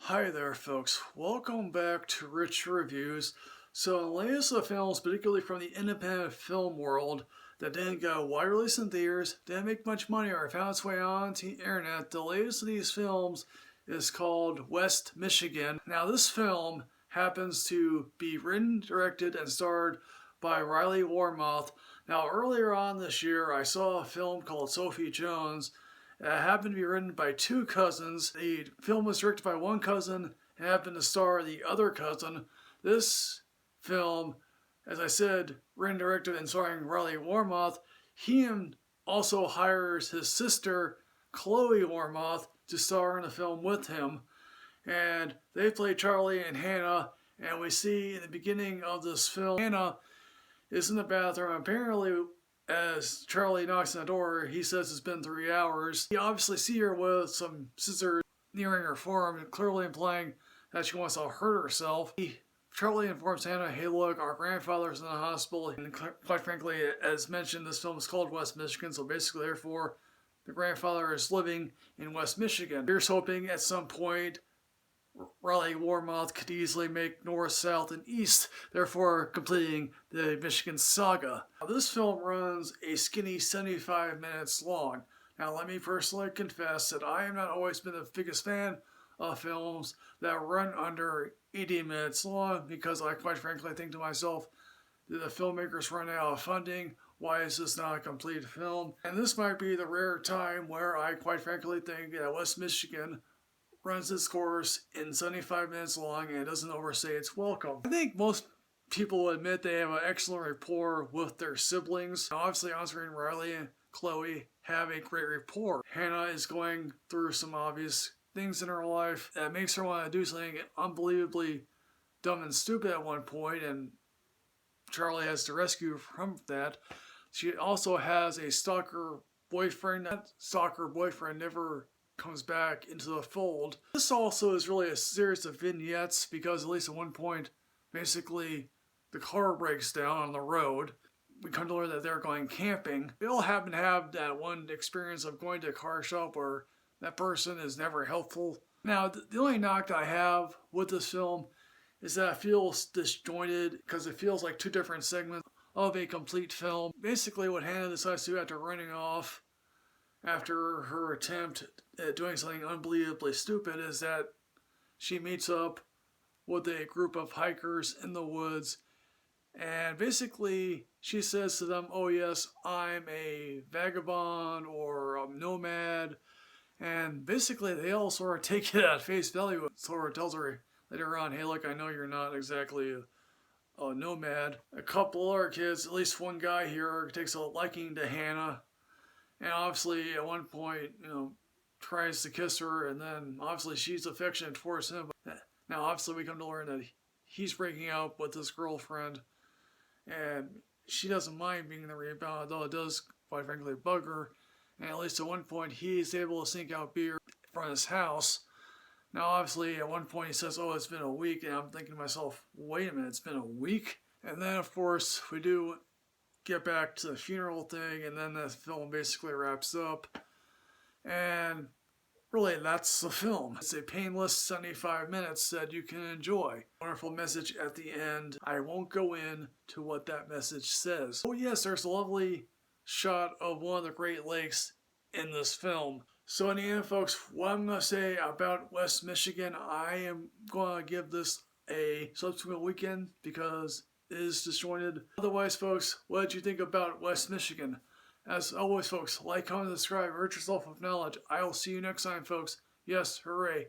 Hi there folks, welcome back to Rich Reviews. So the latest of films, particularly from the independent film world, that didn't go wide release in theaters, didn't make much money or found its way onto the internet. The latest of these films is called West Michigan. Now this film happens to be written, directed, and starred by Riley Warmoth. Now earlier on this year I saw a film called Sophie Jones. It happened to be written by two cousins. The film was directed by one cousin and happened to star the other cousin. This film, as I said, written, directed, and starring Riley Warmoth, he also hires his sister, Chloe Warmoth, to star in the film with him. And they play Charlie and Hannah, and we see in the beginning of this film, Hannah is in the bathroom. Apparently, as Charlie knocks on the door, he says it's been 3 hours. You obviously see her with some scissors nearing her forearm, clearly implying that she wants to hurt herself. Charlie informs Hannah, hey look, our grandfather's in the hospital. And quite frankly, as mentioned, this film is called West Michigan, so basically therefore the grandfather is living in West Michigan. Here's hoping at some point Riley Warmoth could easily make north, south, and east, therefore completing the Michigan saga. Now, this film runs a skinny 75 minutes long. Now let me personally confess that I have not always been the biggest fan of films that run under 80 minutes long, because I quite frankly think to myself, did the filmmakers run out of funding? Why is this not a complete film? And this might be the rare time where I quite frankly think that West Michigan runs its course in 75 minutes long and doesn't overstay its welcome. I think most people will admit they have an excellent rapport with their siblings. Obviously, Oscar and Riley and Chloe have a great rapport. Hannah is going through some obvious things in her life that makes her want to do something unbelievably dumb and stupid at one point, and Charlie has to rescue her from that. She also has a stalker boyfriend. That stalker boyfriend never comes back into the fold. This also is really a series of vignettes, because at least at one point, basically, the car breaks down on the road. We come to learn that they're going camping. They all happen to have that one experience of going to a car shop where that person is never helpful. Now, the only knock I have with this film is that it feels disjointed, because it feels like two different segments of a complete film. Basically, what Hannah decides to do after running off after her attempt at doing something unbelievably stupid is that she meets up with a group of hikers in the woods, and basically she says to them, oh yes, I'm a vagabond or a nomad, and basically they all sort of take it at face value. It sort of tells her later on, hey look, I know you're not exactly a nomad. A couple other kids, at least one guy here, takes a liking to Hannah, and obviously at one point, tries to kiss her, and then obviously she's affectionate towards him. Now obviously we come to learn that he's breaking up with his girlfriend, and she doesn't mind being the rebound, though it does quite frankly bug her. And at least at one point he's able to sneak out beer from his house. Now obviously at one point he says, oh, it's been a week, and I'm thinking to myself, wait a minute, it's been a week? And then of course we do get back to the funeral thing, and then the film basically wraps up, and really that's the film. It's a painless 75 minutes that you can enjoy. Wonderful message at the end. I won't go into what that message says. Oh yes, there's a lovely shot of one of the Great Lakes in this film. So in the end folks, what I'm going to say about West Michigan, I am going to give this a subsequent weekend because is disjointed. Otherwise, folks, what did you think about West Michigan? As always, folks, like, comment, subscribe, enrich yourself with knowledge. I will see you next time, folks. Yes, hooray.